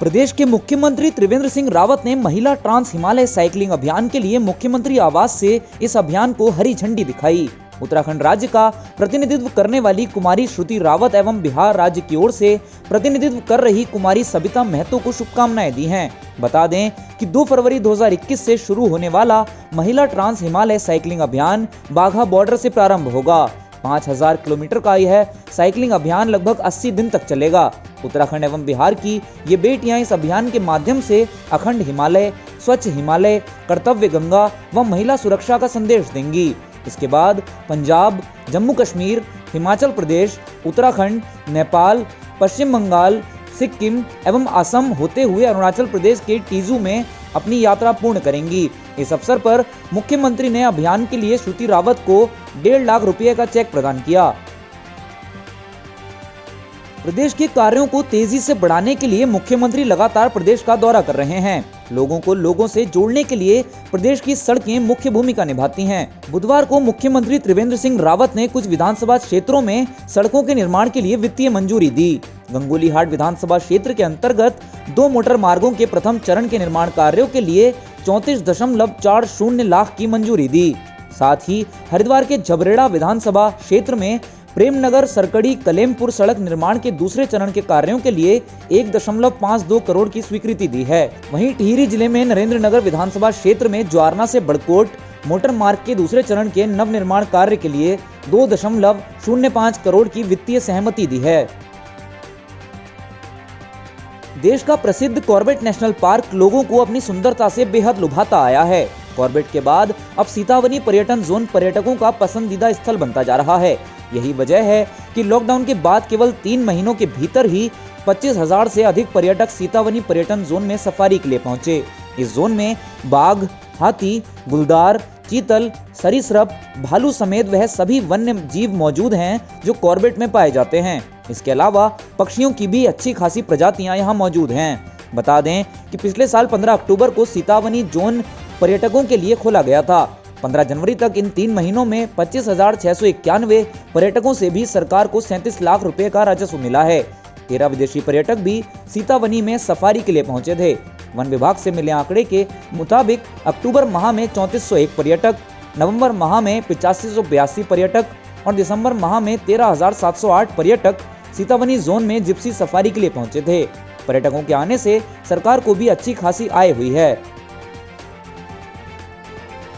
प्रदेश के मुख्यमंत्री त्रिवेंद्र सिंह रावत ने महिला ट्रांस हिमालय साइकिलिंग अभियान के लिए मुख्यमंत्री आवास से इस अभियान को हरी झंडी दिखाई। उत्तराखंड राज्य का प्रतिनिधित्व करने वाली कुमारी श्रुति रावत एवं बिहार राज्य की ओर से प्रतिनिधित्व कर रही कुमारी सबिता महतो को शुभकामनाएं दी हैं। बता दें कि 2 फरवरी 2021 से शुरू होने वाला महिला ट्रांस हिमालय साइकिलिंग अभियान बाघा बॉर्डर से प्रारंभ होगा। 5000 किलोमीटर का यह साइकिलिंग अभियान लगभग 80 दिन तक चलेगा। उत्तराखंड एवं बिहार की ये बेटियां इस अभियान के माध्यम से अखंड हिमालय, स्वच्छ हिमालय, कर्तव्य गंगा व महिला सुरक्षा का संदेश देंगी। इसके बाद पंजाब, जम्मू कश्मीर, हिमाचल प्रदेश, उत्तराखंड, नेपाल, पश्चिम बंगाल, सिक्किम एवं असम होते हुए अरुणाचल प्रदेश के टीजू में अपनी यात्रा पूर्ण करेंगी। इस अवसर पर मुख्यमंत्री ने अभियान के लिए श्रुति रावत को 1.5 लाख रुपए का चेक प्रदान किया। प्रदेश के कार्यों को तेजी से बढ़ाने के लिए मुख्यमंत्री लगातार प्रदेश का दौरा कर रहे हैं। लोगों को लोगों से जोड़ने के लिए प्रदेश की सड़कें मुख्य भूमिका निभाती हैं। बुधवार को मुख्यमंत्री त्रिवेंद्र सिंह रावत ने कुछ विधानसभा क्षेत्रों में सड़कों के निर्माण के लिए वित्तीय मंजूरी दी। गंगोलीहाट विधानसभा क्षेत्र के अंतर्गत 2 मोटर मार्गों के प्रथम चरण के निर्माण कार्यों के लिए 34.40 लाख की मंजूरी दी। साथ ही हरिद्वार के झबरेड़ा विधानसभा क्षेत्र में प्रेमनगर सरकड़ी कलेमपुर सड़क निर्माण के दूसरे चरण के कार्यों के लिए 1.52 करोड़ की स्वीकृति दी है। वहीं टिहरी जिले में नरेंद्रनगर विधानसभा क्षेत्र में ज्वारना से बड़कोट मोटर मार्ग के दूसरे चरण के नव निर्माण कार्य के लिए 2.05 करोड़ की वित्तीय सहमति दी है। देश का प्रसिद्ध कॉर्बेट नेशनल पार्क लोगों को अपनी सुंदरता से बेहद लुभाता आया है। कॉर्बेट के बाद अब सीतावनी पर्यटन जोन पर्यटकों का पसंदीदा स्थल बनता जा रहा है। यही वजह है कि लॉकडाउन के बाद केवल 3 महीनों के भीतर ही 25,000 से अधिक पर्यटक सीतावनी पर्यटन जोन में सफारी के लिए पहुंचे। इस जोन में बाघ, हाथी, गुलदार, चीतल, सरीसृप, भालू समेत वह सभी वन्य जीव मौजूद हैं जो कॉर्बेट में पाए जाते हैं। इसके अलावा पक्षियों की भी अच्छी खासी प्रजातियां यहां मौजूद हैं। बता दें कि पिछले साल 15 अक्टूबर को सीतावनी जोन पर्यटकों के लिए खोला गया था। 15 जनवरी तक इन 3 महीनों में 25,691 पर्यटकों से भी सरकार को 37 लाख रुपए का राजस्व मिला है। 13 विदेशी पर्यटक भी सीतावनी में सफारी के लिए पहुंचे थे। वन विभाग से मिले आंकड़े के मुताबिक अक्टूबर माह में 3401 पर्यटक, नवंबर माह में 8582 पर्यटक और दिसंबर माह में 13,708 पर्यटक सीतावनी जोन में जिप्सी सफारी के लिए पहुंचे थे। पर्यटकों के आने से सरकार को भी अच्छी खासी आय हुई है।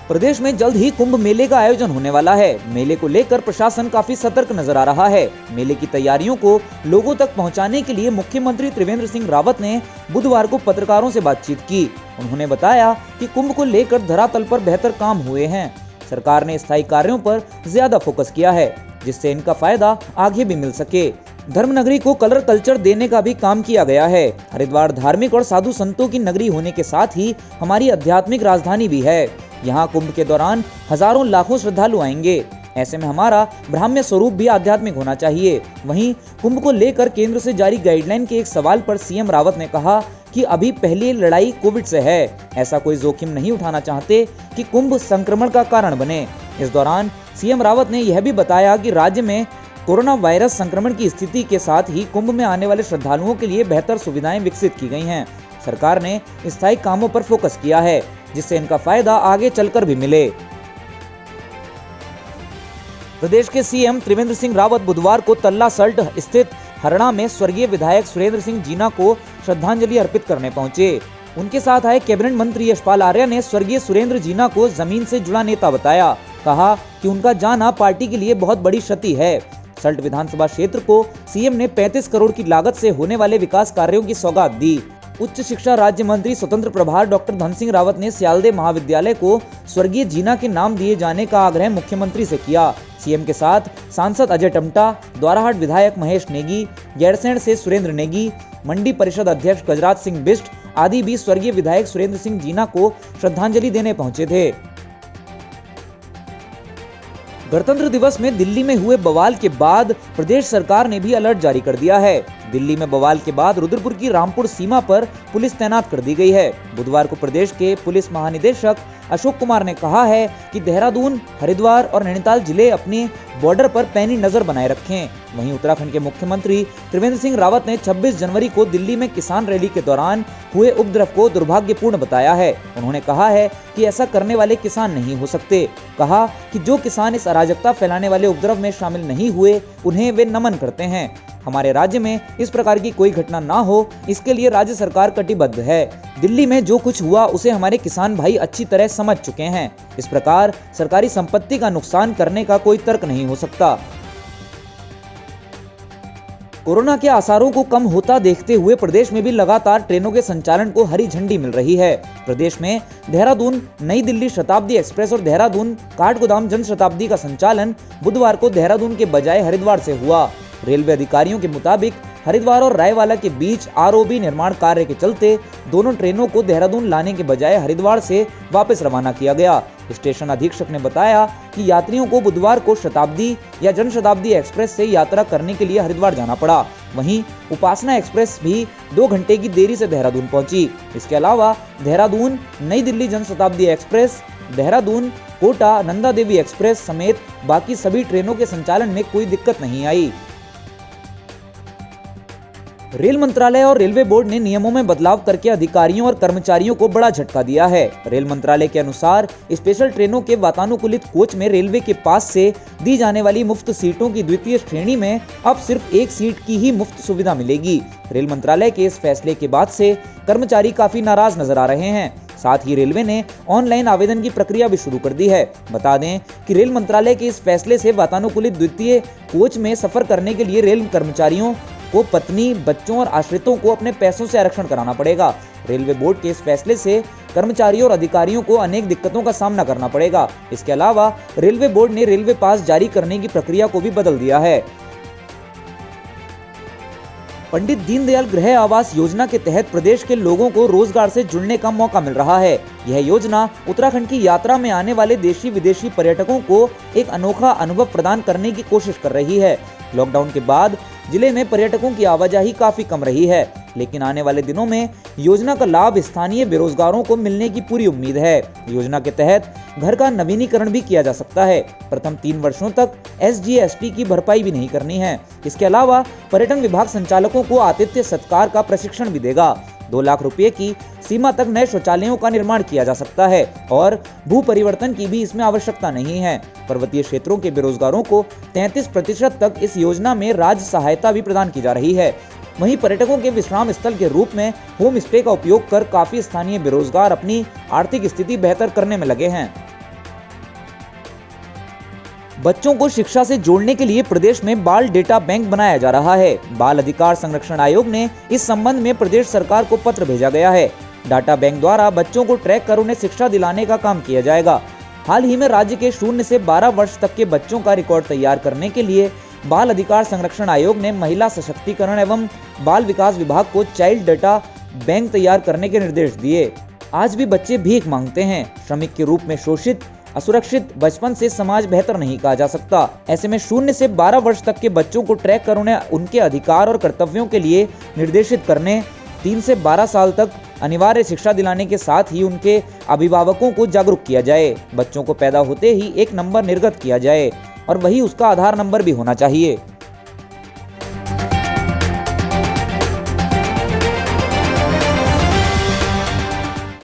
प्रदेश में जल्द ही कुंभ मेले का आयोजन होने वाला है। मेले को लेकर प्रशासन काफी सतर्क नजर आ रहा है। मेले की तैयारियों को लोगों तक पहुंचाने के लिए मुख्यमंत्री त्रिवेंद्र सिंह रावत ने बुधवार को पत्रकारों से बातचीत की। उन्होंने बताया कि कुंभ को लेकर धरातल पर बेहतर काम हुए हैं। सरकार ने स्थायी कार्यों पर ज्यादा फोकस किया है जिससे इनका फायदा आगे भी मिल सके। धर्मनगरी को कलर कल्चर देने का भी काम किया गया है। हरिद्वार धार्मिक और साधु संतों की नगरी होने के साथ ही हमारी आध्यात्मिक राजधानी भी है। यहाँ कुंभ के दौरान हजारों लाखों श्रद्धालु आएंगे। ऐसे में हमारा ब्राह्म्य स्वरूप भी आध्यात्मिक होना चाहिए। वहीं कुंभ को लेकर केंद्र से जारी गाइडलाइन के एक सवाल पर सीएम रावत ने कहा कि अभी पहली लड़ाई कोविड से है। ऐसा कोई जोखिम नहीं उठाना चाहते कि कुंभ संक्रमण का कारण बने। इस दौरान सीएम रावत ने यह भी बताया कि राज्य में कोरोना वायरस संक्रमण की स्थिति के साथ ही कुंभ में आने वाले श्रद्धालुओं के लिए बेहतर सुविधाएं विकसित की गई हैं। सरकार ने स्थायी कामों पर फोकस किया है जिससे इनका फायदा आगे चलकर भी मिले। प्रदेश के सीएम त्रिवेंद्र सिंह रावत बुधवार को तल्ला सल्ट स्थित हरड़ा में स्वर्गीय विधायक सुरेंद्र सिंह जीना को श्रद्धांजलि अर्पित करने पहुंचे। उनके साथ आए कैबिनेट मंत्री यशपाल आर्य ने स्वर्गीय सुरेंद्र जीना को जमीन से जुड़ा नेता बताया। कहा कि उनका जाना पार्टी के लिए बहुत बड़ी क्षति है। सल्ट विधानसभा क्षेत्र को सीएम ने 35 करोड़ की लागत से होने वाले विकास कार्यों की सौगात दी। उच्च शिक्षा राज्य मंत्री स्वतंत्र प्रभार डॉक्टर धन सिंह रावत ने सियालदे महाविद्यालय को स्वर्गीय जीना के नाम दिए जाने का आग्रह मुख्यमंत्री से किया। सीएम के साथ सांसद अजय टम्टा, द्वाराहाट विधायक महेश नेगी, गैरसैंण से सुरेंद्र नेगी, मंडी परिषद अध्यक्ष गजराज सिंह बिष्ट आदि भी स्वर्गीय विधायक सुरेंद्र सिंह जीना को श्रद्धांजलि देने पहुंचे थे। गणतंत्र दिवस में दिल्ली में हुए बवाल के बाद प्रदेश सरकार ने भी अलर्ट जारी कर दिया है। दिल्ली में बवाल के बाद रुद्रपुर की रामपुर सीमा पर पुलिस तैनात कर दी गई है। बुधवार को प्रदेश के पुलिस महानिदेशक अशोक कुमार ने कहा है कि देहरादून, हरिद्वार और नैनीताल जिले अपने बॉर्डर पर पैनी नजर बनाए रखें। वहीं उत्तराखंड के मुख्यमंत्री त्रिवेंद्र सिंह रावत ने 26 जनवरी को दिल्ली में किसान रैली के दौरान हुए उपद्रव को दुर्भाग्यपूर्ण बताया है। उन्होंने कहा है कि ऐसा करने वाले किसान नहीं हो सकते। कहा कि जो किसान इस अराजकता फैलाने वाले उपद्रव में शामिल नहीं हुए, उन्हें वे नमन करते हैं। हमारे राज्य में इस प्रकार की कोई घटना ना हो, इसके लिए राज्य सरकार कटिबद्ध है। दिल्ली में जो कुछ हुआ उसे हमारे किसान भाई अच्छी तरह समझ चुके हैं। इस प्रकार सरकारी संपत्ति का नुकसान करने का कोई तर्क नहीं हो सकता। कोरोना के आसारों को कम होता देखते हुए प्रदेश में भी लगातार ट्रेनों के संचालन को हरी झंडी मिल रही है। प्रदेश में देहरादून नई दिल्ली शताब्दी एक्सप्रेस और देहरादून काठगोदाम जन शताब्दी का संचालन बुधवार को देहरादून के बजाय हरिद्वार से हुआ। रेलवे अधिकारियों के मुताबिक हरिद्वार और रायवाला के बीच आरओबी निर्माण कार्य के चलते दोनों ट्रेनों को देहरादून लाने के बजाय हरिद्वार से वापस रवाना किया गया। स्टेशन अधीक्षक ने बताया कि यात्रियों को बुधवार को शताब्दी या जन शताब्दी एक्सप्रेस से यात्रा करने के लिए हरिद्वार जाना पड़ा। वहीं उपासना एक्सप्रेस भी 2 घंटे की देरी से देहरादून पहुंची। इसके अलावा देहरादून नई दिल्ली जन शताब्दी एक्सप्रेस, देहरादून कोटा नंदा देवी एक्सप्रेस समेत बाकी सभी ट्रेनों के संचालन में कोई दिक्कत नहीं आई। रेल मंत्रालय और रेलवे बोर्ड ने नियमों में बदलाव करके अधिकारियों और कर्मचारियों को बड़ा झटका दिया है। रेल मंत्रालय के अनुसार स्पेशल ट्रेनों के वातानुकूलित कोच में रेलवे के पास से दी जाने वाली मुफ्त सीटों की द्वितीय श्रेणी में अब सिर्फ 1 सीट की ही मुफ्त सुविधा मिलेगी। रेल मंत्रालय के इस फैसले के बाद से कर्मचारी काफी नाराज नजर आ रहे हैं। साथ ही रेलवे ने ऑनलाइन आवेदन की प्रक्रिया भी शुरू कर दी है। बता दें कि रेल मंत्रालय के इस फैसले से वातानुकूलित द्वितीय कोच में सफर करने के लिए रेल कर्मचारियों को पत्नी, बच्चों और आश्रितों को अपने पैसों से आरक्षण कराना पड़ेगा। रेलवे बोर्ड के इस फैसले से कर्मचारियों और अधिकारियों को अनेक दिक्कतों का सामना करना पड़ेगा। इसके अलावा रेलवे बोर्ड ने रेलवे पास जारी करने की प्रक्रिया को भी बदल दिया है। पंडित दीनदयाल गृह आवास योजना के तहत प्रदेश के लोगों को रोजगार से जुड़ने का मौका मिल रहा है। यह योजना उत्तराखंड की यात्रा में आने वाले देशी विदेशी पर्यटकों को एक अनोखा अनुभव प्रदान करने की कोशिश कर रही है। लॉकडाउन के बाद जिले में पर्यटकों की आवाजाही काफी कम रही है, लेकिन आने वाले दिनों में योजना का लाभ स्थानीय बेरोजगारों को मिलने की पूरी उम्मीद है। योजना के तहत घर का नवीनीकरण भी किया जा सकता है। प्रथम 3 वर्षों तक SGST की भरपाई भी नहीं करनी है। इसके अलावा पर्यटन विभाग संचालकों को आतिथ्य सत्कार का प्रशिक्षण भी देगा। 2 लाख रुपए की सीमा तक नए शौचालयों का निर्माण किया जा सकता है और भू परिवर्तन की भी इसमें आवश्यकता नहीं है। पर्वतीय क्षेत्रों के बेरोजगारों को 33% तक इस योजना में राज्य सहायता भी प्रदान की जा रही है। वहीं पर्यटकों के विश्राम स्थल के रूप में होम स्टे का उपयोग कर काफी स्थानीय बेरोजगार अपनी आर्थिक स्थिति बेहतर करने में लगे हैं। बच्चों को शिक्षा से जोड़ने के लिए प्रदेश में बाल डेटा बैंक बनाया जा रहा है। बाल अधिकार संरक्षण आयोग ने इस संबंध में प्रदेश सरकार को पत्र भेजा गया है। डाटा बैंक द्वारा बच्चों को ट्रैक कर उन्हें शिक्षा दिलाने का काम किया जाएगा। हाल ही में राज्य के 0 से 12 वर्ष तक के बच्चों का रिकॉर्ड तैयार करने के लिए बाल अधिकार संरक्षण आयोग ने महिला सशक्तिकरण एवं बाल विकास विभाग को चाइल्ड डाटा बैंक तैयार करने के निर्देश दिए। आज भी बच्चे भीख मांगते हैं। श्रमिक के रूप में शोषित, असुरक्षित बचपन से समाज बेहतर नहीं कहा जा सकता। ऐसे में 0 से 12 वर्ष तक के बच्चों को ट्रैक कर उन्हें उनके अधिकार और कर्तव्यों के लिए निर्देशित करने, 3 से 12 साल तक अनिवार्य शिक्षा दिलाने के साथ ही उनके अभिभावकों को जागरूक किया जाए। बच्चों को पैदा होते ही एक नंबर निर्गत किया जाए और वही उसका आधार नंबर भी होना चाहिए।